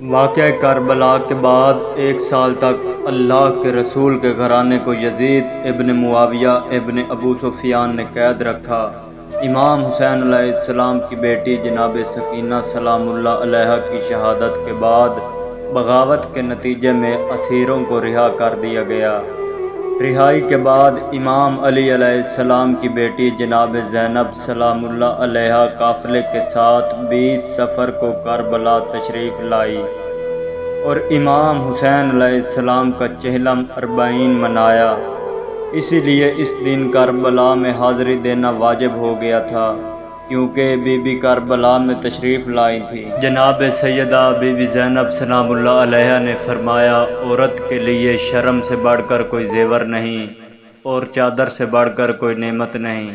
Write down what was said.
واقعہ کربلا کے بعد 1 سال تک اللہ کے رسول کے گھرانے کو یزید ابن معاویہ ابن ابو سفیان نے قید رکھا۔ امام حسین علیہ السلام کی بیٹی جناب سکینہ سلام اللہ علیہا کی شہادت کے بعد بغاوت کے نتیجے میں اسیروں کو رہا کر دیا گیا۔ رہائی کے بعد امام علی علیہ السلام کی بیٹی جناب زینب سلام اللہ علیہا قافلے کے ساتھ 20 صفر کو کربلا تشریف لائی اور امام حسین علیہ السلام کا چہلم اربعین منایا۔ اسی لیے اس دن کربلا میں حاضری دینا واجب ہو گیا تھا، کیونکہ بی بی کربلا میں تشریف لائی تھی۔ جناب سیدہ بی بی زینب سلام اللہ علیہا نے فرمایا، عورت کے لیے شرم سے بڑھ کر کوئی زیور نہیں اور چادر سے بڑھ کر کوئی نعمت نہیں۔